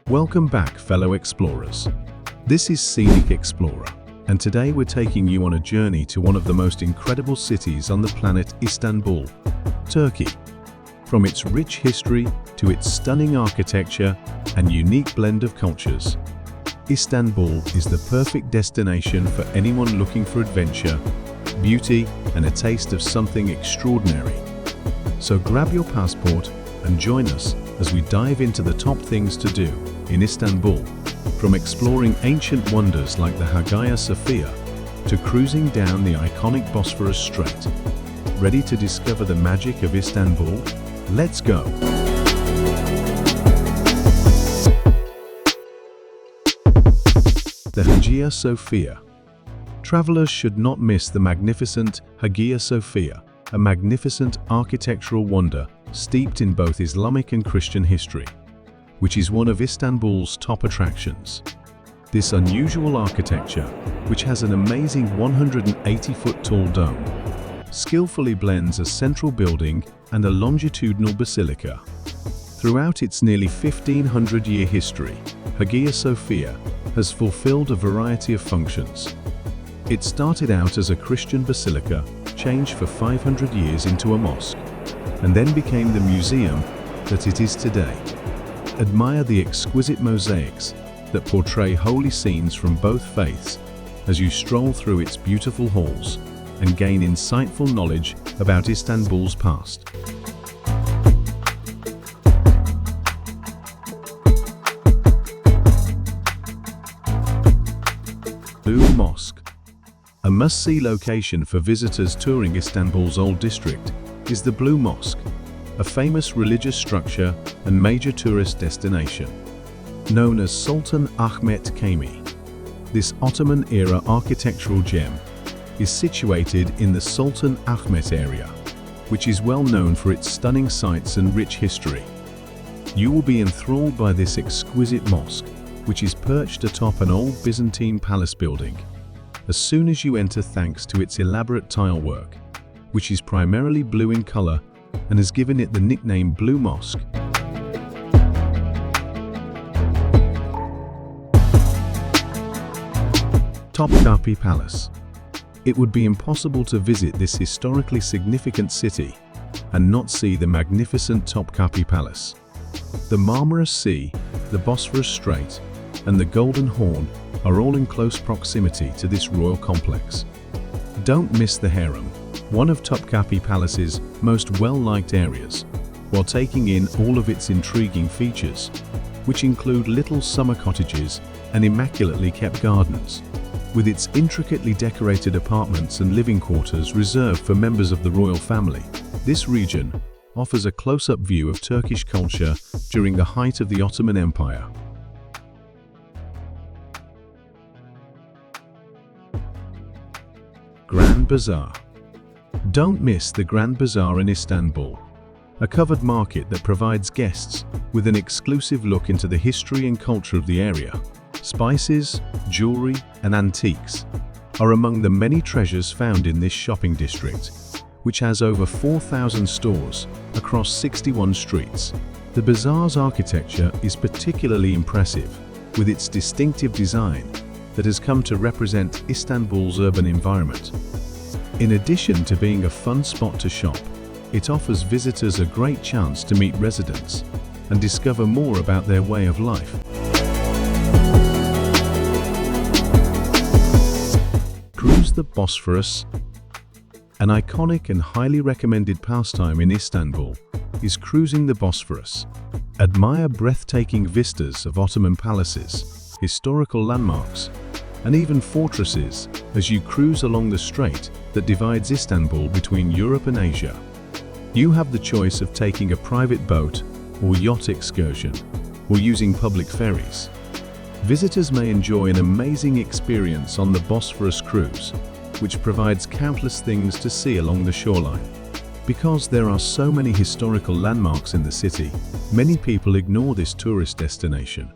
Welcome back, fellow explorers. This is Scenic Explorer, and today we're taking you on a journey to one of the most incredible cities on the planet, Istanbul, Turkey. From its rich history to its stunning architecture and unique blend of cultures, Istanbul is the perfect destination for anyone looking for adventure, beauty, and a taste of something extraordinary. So grab your passport and join us as we dive into the top things to do in Istanbul, from exploring ancient wonders like the Hagia Sophia to cruising down the iconic Bosphorus Strait. Ready to discover the magic of Istanbul? Let's go! The Hagia Sophia. Travelers should not miss the magnificent Hagia Sophia, a magnificent architectural wonder steeped in both Islamic and Christian history, which is one of Istanbul's top attractions. This unusual architecture, which has an amazing 180-foot-tall dome, skillfully blends a central building and a longitudinal basilica. Throughout its nearly 1,500-year history, Hagia Sophia has fulfilled a variety of functions. It started out as a Christian basilica, changed for 500 years into a mosque, and then became the museum that it is today. Admire the exquisite mosaics that portray holy scenes from both faiths as you stroll through its beautiful halls and gain insightful knowledge about Istanbul's past. Blue Mosque. A must-see location for visitors touring Istanbul's old district is the Blue Mosque, a famous religious structure and major tourist destination. Known as Sultan Ahmet Camii, this Ottoman-era architectural gem is situated in the Sultan Ahmet area, which is well known for its stunning sights and rich history. You will be enthralled by this exquisite mosque, which is perched atop an old Byzantine palace building, as soon as you enter, thanks to its elaborate tile work, which is primarily blue in color and has given it the nickname Blue Mosque. Topkapi Palace. It would be impossible to visit this historically significant city and not see the magnificent Topkapi Palace. The Marmara Sea, the Bosphorus Strait, and the Golden Horn are all in close proximity to this royal complex. Don't miss the harem, one of Topkapi Palace's most well-liked areas, while taking in all of its intriguing features, which include little summer cottages and immaculately kept gardens, with its intricately decorated apartments and living quarters reserved for members of the royal family. This region offers a close-up view of Turkish culture during the height of the Ottoman Empire. Grand Bazaar. Don't miss the Grand Bazaar in Istanbul, a covered market that provides guests with an exclusive look into the history and culture of the area. Spices, jewelry, and antiques are among the many treasures found in this shopping district, which has over 4,000 stores across 61 streets. The bazaar's architecture is particularly impressive, with its distinctive design that has come to represent Istanbul's urban environment. In addition to being a fun spot to shop, it offers visitors a great chance to meet residents and discover more about their way of life. Cruise the Bosphorus. An iconic and highly recommended pastime in Istanbul is cruising the Bosphorus. Admire breathtaking vistas of Ottoman palaces, historical landmarks, and even fortresses as you cruise along the strait that divides Istanbul between Europe and Asia. You have the choice of taking a private boat or yacht excursion, or using public ferries. Visitors may enjoy an amazing experience on the Bosphorus cruise, which provides countless things to see along the shoreline. Because there are so many historical landmarks in the city, many people ignore this tourist destination.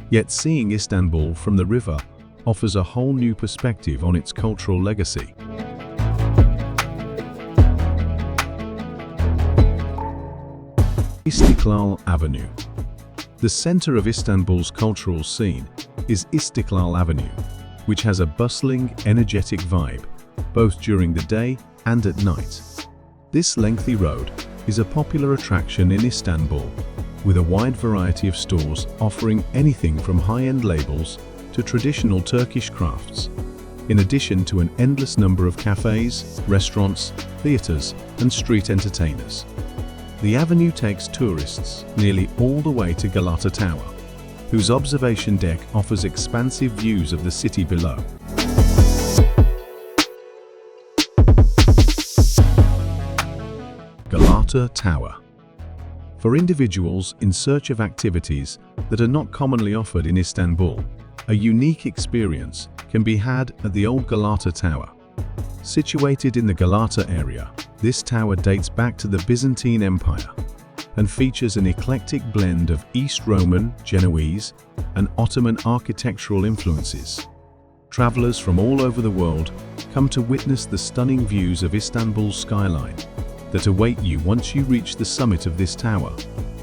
Yet seeing Istanbul from the river offers a whole new perspective on its cultural legacy. Istiklal Avenue. The center of Istanbul's cultural scene is Istiklal Avenue, which has a bustling, energetic vibe, both during the day and at night. This lengthy road is a popular attraction in Istanbul, with a wide variety of stores offering anything from high-end labels to traditional Turkish crafts, in addition to an endless number of cafes, restaurants, theaters, and street entertainers. The avenue takes tourists nearly all the way to Galata Tower, whose observation deck offers expansive views of the city below. Galata Tower. For individuals in search of activities that are not commonly offered in Istanbul, a unique experience can be had at the old Galata Tower. Situated in the Galata area, this tower dates back to the Byzantine Empire and features an eclectic blend of East Roman, Genoese, and Ottoman architectural influences. Travelers from all over the world come to witness the stunning views of Istanbul's skyline that await you once you reach the summit of this tower.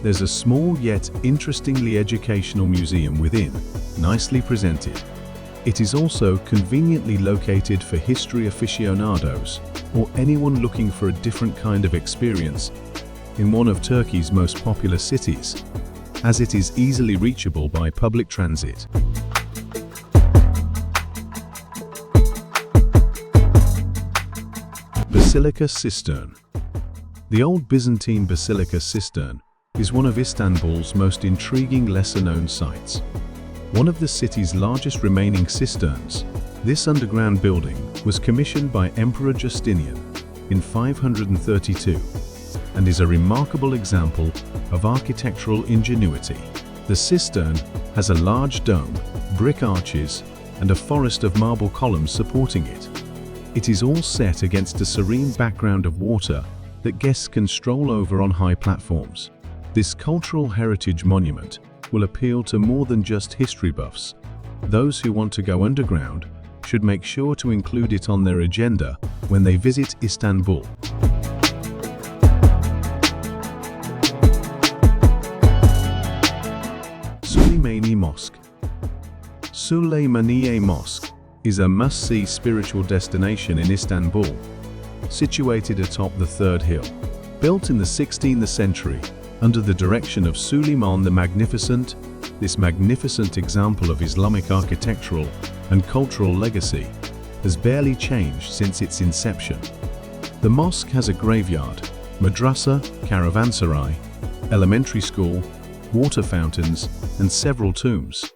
There's a small yet interestingly educational museum within, nicely presented. It is also conveniently located for history aficionados or anyone looking for a different kind of experience in one of Turkey's most popular cities, as it is easily reachable by public transit. Basilica Cistern. The old Byzantine Basilica Cistern is one of Istanbul's most intriguing lesser-known sites. One of the city's largest remaining cisterns, this underground building was commissioned by Emperor Justinian in 532 and is a remarkable example of architectural ingenuity. The cistern has a large dome, brick arches, and a forest of marble columns supporting it. It is all set against a serene background of water that guests can stroll over on high platforms. This cultural heritage monument will appeal to more than just history buffs. Those who want to go underground should make sure to include it on their agenda when they visit Istanbul. Suleymaniye Mosque. Suleymaniye Mosque is a must-see spiritual destination in Istanbul, situated atop the Third Hill. Built in the 16th century under the direction of Suleiman the Magnificent, this magnificent example of Islamic architectural and cultural legacy has barely changed since its inception. The mosque has a graveyard, madrasa, caravanserai, elementary school, water fountains, and several tombs.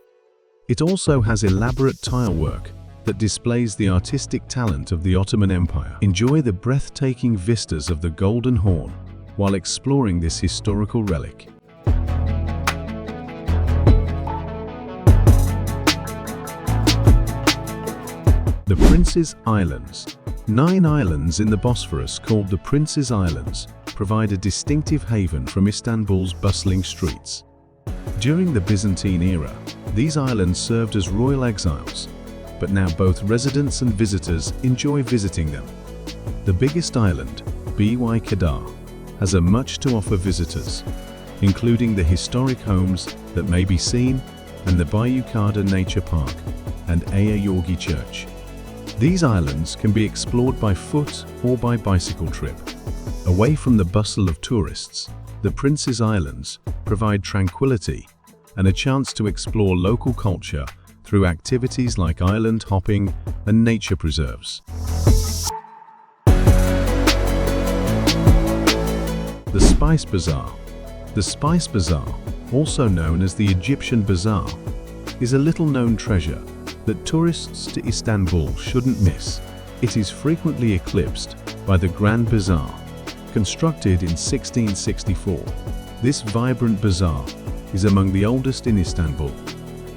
It also has elaborate tile work that displays the artistic talent of the Ottoman Empire. Enjoy the breathtaking vistas of the Golden Horn while exploring this historical relic. The Prince's Islands. 9 islands in the Bosphorus called the Prince's Islands provide a distinctive haven from Istanbul's bustling streets. During the Byzantine era, these islands served as royal exiles, but now both residents and visitors enjoy visiting them. The biggest island, By Kadar, has a much to offer visitors, including the historic homes that may be seen and the Bayukada Nature Park and Aya Yorgi Church. These islands can be explored by foot or by bicycle trip. Away from the bustle of tourists, the Prince's Islands provide tranquility and a chance to explore local culture through activities like island hopping and nature preserves. The Spice Bazaar. The Spice Bazaar, also known as the Egyptian Bazaar, is a little-known treasure that tourists to Istanbul shouldn't miss. It is frequently eclipsed by the Grand Bazaar. Constructed in 1664, this vibrant bazaar is among the oldest in Istanbul.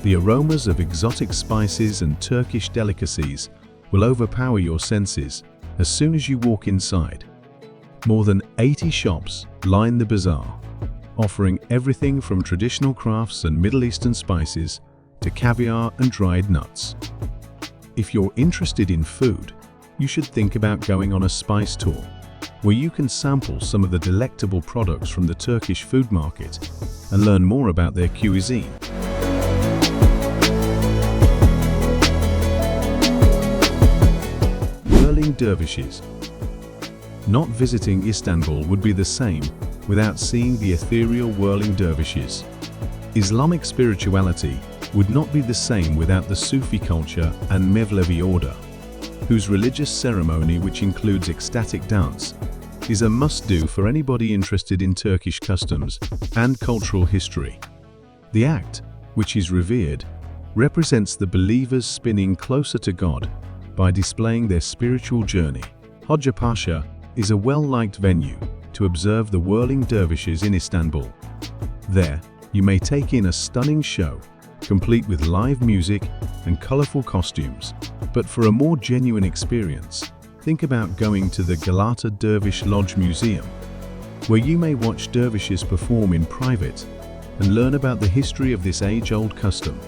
The aromas of exotic spices and Turkish delicacies will overpower your senses as soon as you walk inside. More than 80 shops line the bazaar, offering everything from traditional crafts and Middle Eastern spices to caviar and dried nuts. If you're interested in food, you should think about going on a spice tour, where you can sample some of the delectable products from the Turkish food market and learn more about their cuisine. Whirling Dervishes. Not visiting Istanbul would be the same without seeing the ethereal Whirling Dervishes. Islamic spirituality would not be the same without the Sufi culture and Mevlevi order, whose religious ceremony, which includes ecstatic dance, is a must-do for anybody interested in Turkish customs and cultural history. The act, which is revered, represents the believers spinning closer to God by displaying their spiritual journey. Hagia Sophia is a well-liked venue to observe the Whirling Dervishes in Istanbul. There, you may take in a stunning show, complete with live music and colorful costumes. But for a more genuine experience, think about going to the Galata Dervish Lodge Museum, where you may watch dervishes perform in private and learn about the history of this age-old custom.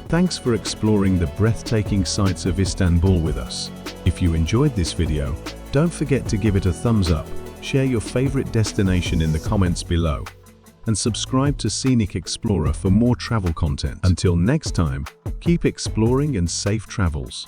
Thanks for exploring the breathtaking sights of Istanbul with us. If you enjoyed this video, don't forget to give it a thumbs up, share your favorite destination in the comments below, and subscribe to Scenic Explorer for more travel content. Until next time, keep exploring and safe travels.